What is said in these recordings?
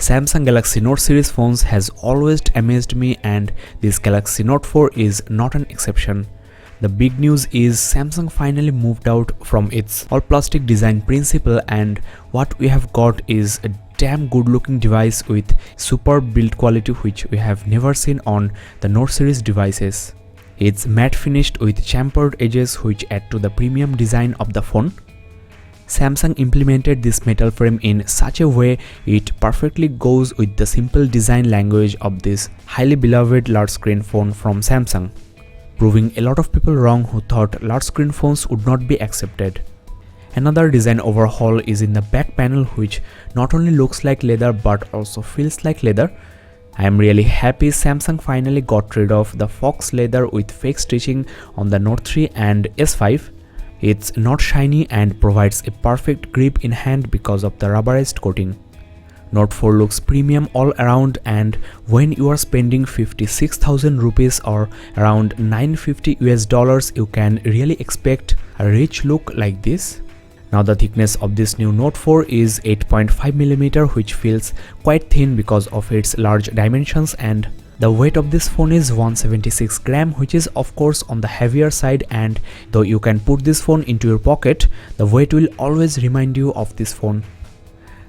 Samsung Galaxy Note series phones has always amazed me, and this Galaxy Note 4 is not an exception. The big news is Samsung finally moved out from its all plastic design principle, and what we have got is a damn good looking device with superb build quality which we have never seen on the Note series devices. It's matte finished with chamfered edges which add to the premium design of the phone. Samsung implemented this metal frame in such a way it perfectly goes with the simple design language of this highly beloved large screen phone from Samsung, proving a lot of people wrong who thought large screen phones would not be accepted. Another design overhaul is in the back panel, which not only looks like leather but also feels like leather. I am really happy Samsung finally got rid of the fox leather with fake stitching on the Note 3 and S5. It's not shiny and provides a perfect grip in hand because of the rubberized coating. Note 4 looks premium all around, and when you are spending 56,000 rupees or around $950 you can really expect a rich look like this. Now the thickness of this new Note 4 is 8.5mm, which feels quite thin because of its large dimensions, and the weight of this phone is 176 gram, which is of course on the heavier side, and though you can put this phone into your pocket, the weight will always remind you of this phone.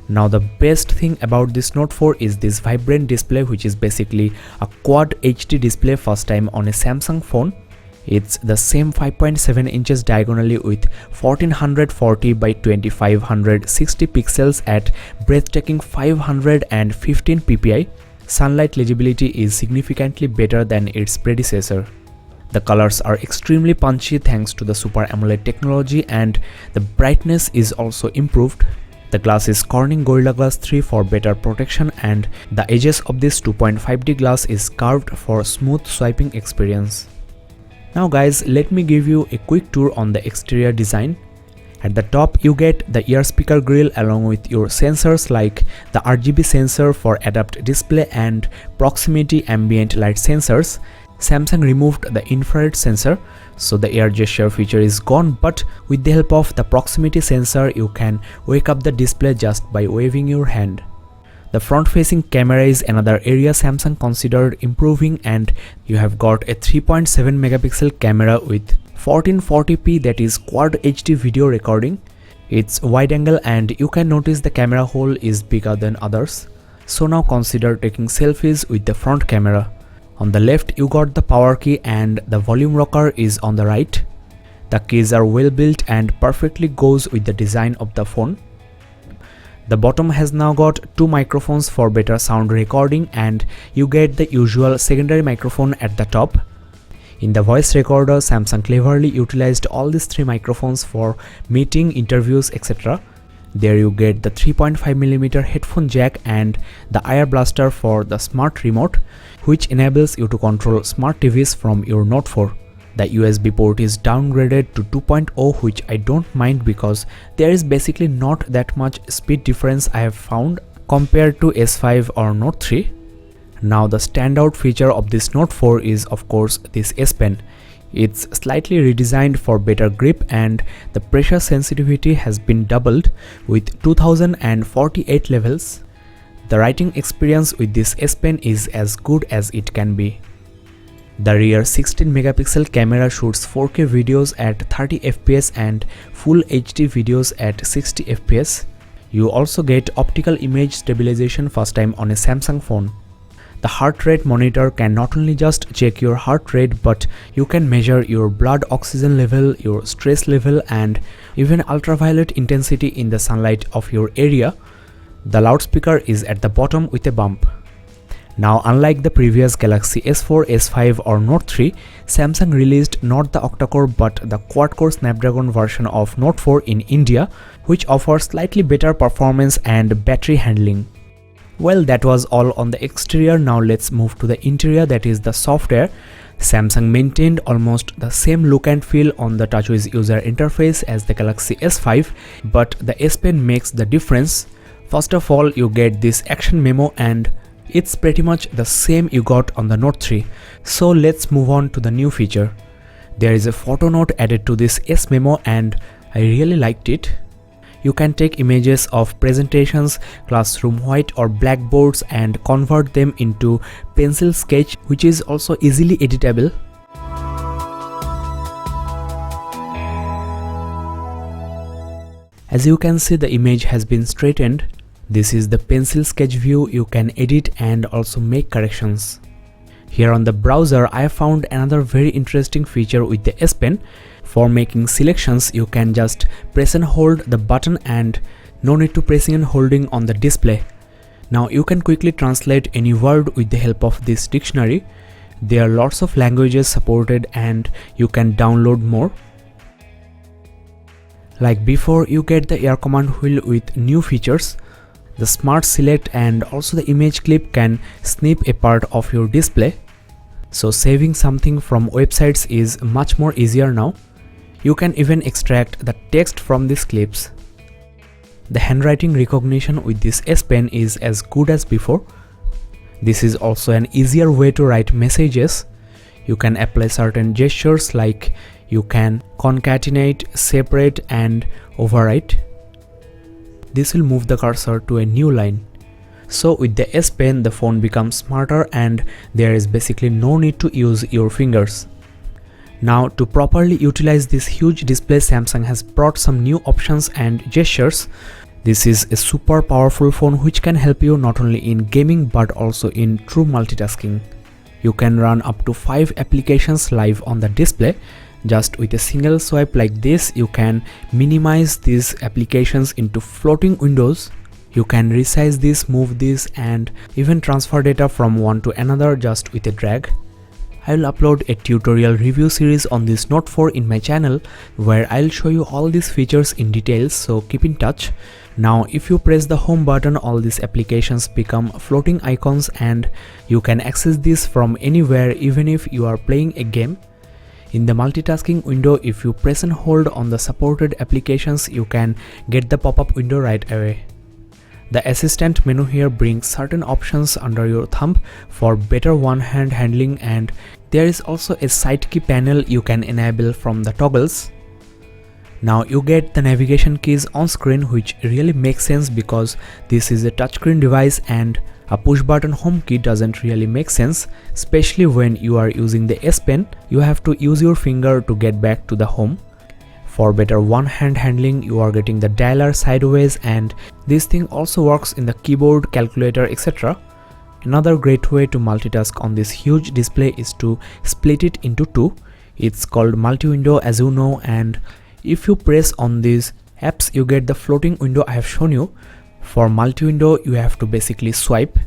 Now the best thing about this Note 4 is this vibrant display, which is basically a quad HD display, first time on a Samsung phone. It's the same 5.7 inches diagonally with 1440 by 2560 pixels at breathtaking 515 ppi. Sunlight legibility is significantly better than its predecessor. The colors are extremely punchy thanks to the Super AMOLED technology, and the brightness is also improved. The glass is Corning Gorilla Glass 3 for better protection, and the edges of this 2.5D glass is carved for smooth swiping experience. Now guys, let me give you a quick tour on the exterior design. At the top you get the ear speaker grill along with your sensors like the RGB sensor for adapt display and proximity ambient light sensors. Samsung removed the infrared sensor, so the air gesture feature is gone, but with the help of the proximity sensor you can wake up the display just by waving your hand. The front-facing camera is another area Samsung considered improving, and you have got a 3.7 megapixel camera with 1440p, that is quad HD video recording. It's wide angle and you can notice the camera hole is bigger than others. So now consider taking selfies with the front camera. On the left you got the power key and the volume rocker is on the right. The keys are well built and perfectly goes with the design of the phone. The bottom has now got two microphones for better sound recording, and you get the usual secondary microphone at the top. In the voice recorder, Samsung cleverly utilized all these three microphones for meeting, interviews, etc. There you get the 3.5mm headphone jack and the IR blaster for the smart remote, which enables you to control smart TVs from your Note 4. The USB port is downgraded to 2.0, which I don't mind because there is basically not that much speed difference I have found compared to S5 or Note 3. Now the standout feature of this Note 4 is of course this S Pen. It's slightly redesigned for better grip, and the pressure sensitivity has been doubled with 2048 levels. The writing experience with this S Pen is as good as it can be. The rear 16 megapixel camera shoots 4K videos at 30 fps and full HD videos at 60 fps. You also get optical image stabilization, first time on a Samsung phone. The heart rate monitor can not only just check your heart rate, but you can measure your blood oxygen level, your stress level, and even ultraviolet intensity in the sunlight of your area. The loudspeaker is at the bottom with a bump. Now, unlike the previous Galaxy S4, S5 or Note 3, Samsung released not the octa-core but the quad-core Snapdragon version of Note 4 in India, which offers slightly better performance and battery handling. Well, that was all on the exterior. Now let's move to the interior, that is the software. Samsung maintained almost the same look and feel on the TouchWiz user interface as the Galaxy S5, but the S Pen makes the difference. First of all, you get this action memo, and it's pretty much the same you got on the Note 3. So let's move on to the new feature. There is a photo note added to this S Memo, and I really liked it. You can take images of presentations, classroom white or blackboards and convert them into pencil sketch, which is also easily editable. As you can see, the image has been straightened. This is the pencil sketch view. You can edit and also make corrections. Here on the browser, I found another very interesting feature with the S Pen. For making selections, you can just press and hold the button and no need to pressing and holding on the display. Now you can quickly translate any word with the help of this dictionary. There are lots of languages supported and you can download more. Like before, you get the air command wheel with new features. The smart select and also the image clip can snip a part of your display. So saving something from websites is much more easier now. You can even extract the text from these clips. The handwriting recognition with this S Pen is as good as before. This is also an easier way to write messages. You can apply certain gestures like you can concatenate, separate and overwrite. This will move the cursor to a new line. So with the S Pen, the phone becomes smarter and there is basically no need to use your fingers. Now to properly utilize this huge display, Samsung has brought some new options and gestures. This is a super powerful phone which can help you not only in gaming but also in true multitasking. You can run up to 5 applications live on the display. Just with a single swipe like this, you can minimize these applications into floating windows. You can resize this, move this and even transfer data from one to another just with a drag. I will upload a tutorial review series on this Note 4 in my channel where I'll show you all these features in details, so keep in touch. Now if you press the home button, all these applications become floating icons and you can access this from anywhere even if you are playing a game. In the multitasking window, if you press and hold on the supported applications, you can get the pop-up window right away. The assistant menu here brings certain options under your thumb for better one-hand handling, and there is also a side key panel you can enable from the toggles. Now you get the navigation keys on screen, which really makes sense because this is a touchscreen device and a push button home key doesn't really make sense, especially when you are using the S Pen. You have to use your finger to get back to the home. For better one-hand handling, you are getting the dialer sideways, and this thing also works in the keyboard, calculator, etc. Another great way to multitask on this huge display is to split it into two. It's called multi-window, as you know, and if you press on these apps, you get the floating window I have shown you. For multi-window, you have to basically swipe.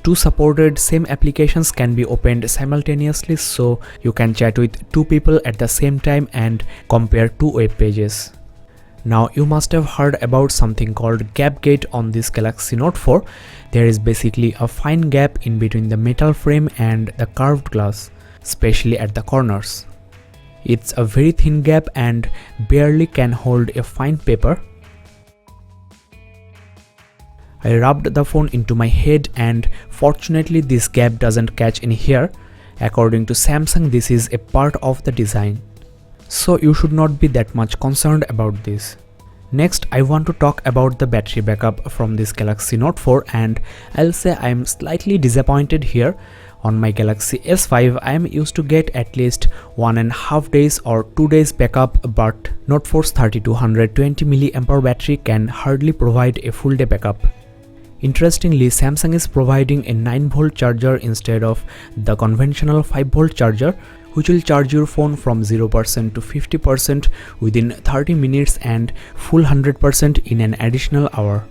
Two supported same applications can be opened simultaneously, so you can chat with two people at the same time and compare two web pages. Now you must have heard about something called gap gate on this Galaxy Note 4. There is basically a fine gap in between the metal frame and the curved glass, especially at the corners. It's a very thin gap and barely can hold a fine paper. I rubbed the phone into my head and fortunately this gap doesn't catch any hair. According to Samsung, this is a part of the design. So you should not be that much concerned about this. Next, I want to talk about the battery backup from this Galaxy Note 4, and I'll say I am slightly disappointed here. On my Galaxy S5, I am used to get at least 1.5 days or 2 days backup, but Note 4's 3220 mAh battery can hardly provide a full day backup. Interestingly, Samsung is providing a 9V charger instead of the conventional 5V charger, which will charge your phone from 0% to 50% within 30 minutes and full 100% in an additional hour.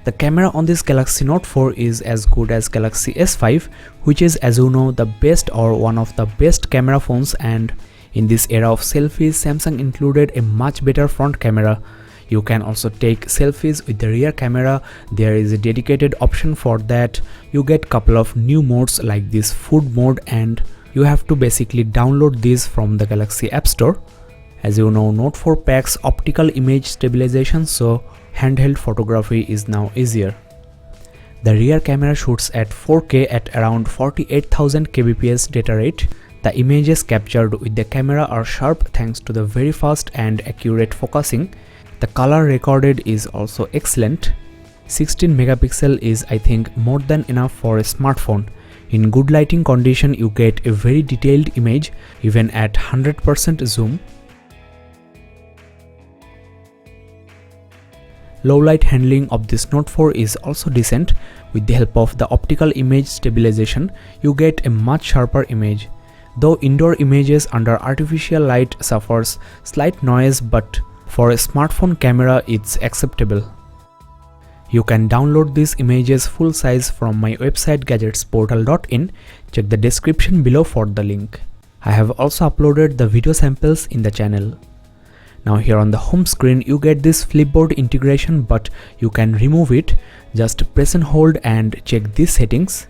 The camera on this Galaxy Note 4 is as good as Galaxy S5, which is, as you know, the best or one of the best camera phones, and in this era of selfies, Samsung included a much better front camera. You can also take selfies with the rear camera. There is a dedicated option for that. You get couple of new modes like this food mode, and you have to basically download these from the Galaxy App Store. As you know, Note 4 packs optical image stabilization, so handheld photography is now easier. The rear camera shoots at 4K at around 48,000 kbps data rate. The images captured with the camera are sharp thanks to the very fast and accurate focusing. The color recorded is also excellent. 16 megapixel is I think more than enough for a smartphone. In good lighting condition you get a very detailed image even at 100% zoom. Low light handling of this Note 4 is also decent. With the help of the optical image stabilization, you get a much sharper image. Though indoor images under artificial light suffers slight noise, but for a smartphone camera it's acceptable. You can download these images full size from my website gadgetsportal.in. Check the description below for the link. I have also uploaded the video samples in the channel. Now here on the home screen you get this flipboard integration, but you can remove it. Just press and hold and check these settings.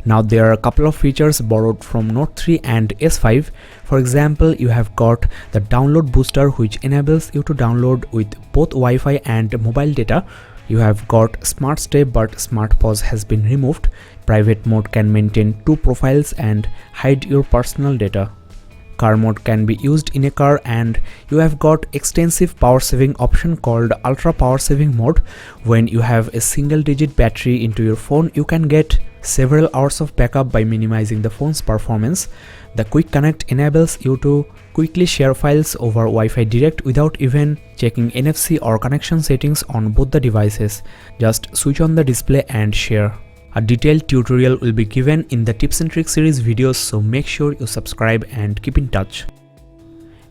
Now there are a couple of features borrowed from Note 3 and S5. For example, you have got the download booster, which enables you to download with both Wi-Fi and mobile data. You have got Smart Stay, but Smart Pause has been removed. Private mode can maintain 2 profiles and hide your personal data. Car mode can be used in a car, and you have got extensive power saving option called ultra power saving mode. When you have a single digit battery into your phone, you can get several hours of backup by minimizing the phone's performance. The quick connect enables you to quickly share files over Wi-Fi direct without even checking NFC or connection settings on both the devices. Just switch on the display and share. A detailed tutorial will be given in the tips and tricks series videos, so make sure you subscribe and keep in touch.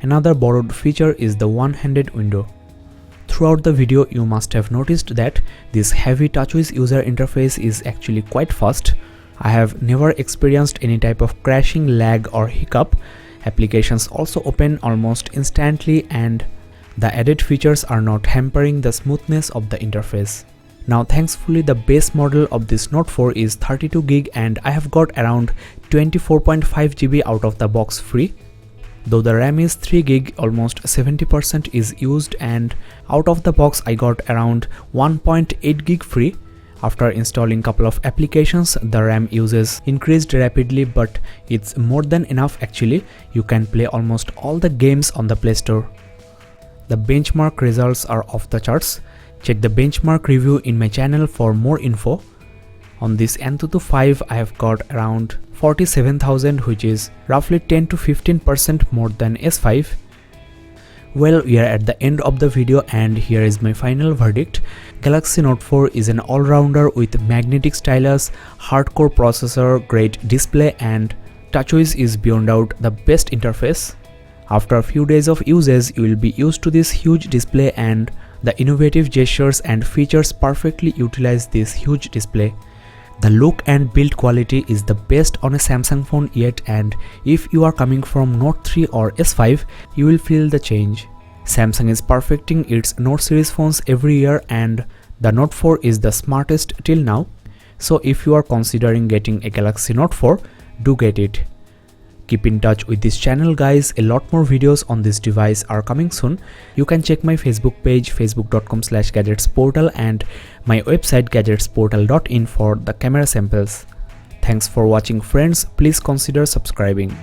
Another borrowed feature is the one-handed window. Throughout the video you must have noticed that this heavy TouchWiz user interface is actually quite fast. I have never experienced any type of crashing, lag or hiccup. Applications also open almost instantly, and the added features are not hampering the smoothness of the interface. Now thankfully the base model of this Note 4 is 32GB and I have got around 24.5GB out of the box free. Though the RAM is 3GB, almost 70% is used, and out of the box I got around 1.8GB free. After installing couple of applications, the RAM uses increased rapidly, but it's more than enough actually. You can play almost all the games on the Play Store. The benchmark results are off the charts. Check the benchmark review in my channel for more info. On this Antutu 5 I have got around 47,000, which is roughly 10 to 15% more than S5. Well, we are at the end of the video and here is my final verdict. Galaxy Note 4 is an all-rounder with magnetic stylus, hardcore processor, great display, and TouchWiz is beyond doubt the best interface. After a few days of usage, you will be used to this huge display, and the innovative gestures and features perfectly utilize this huge display. The look and build quality is the best on a Samsung phone yet, and if you are coming from Note 3 or S5, you will feel the change. Samsung is perfecting its Note series phones every year, and the Note 4 is the smartest till now. So if you are considering getting a Galaxy Note 4, do get it. Keep in touch with this channel guys, a lot more videos on this device are coming soon. You can check my Facebook page facebook.com/gadgetsportal and my website gadgetsportal.in for the camera samples. Thanks for watching friends, please consider subscribing.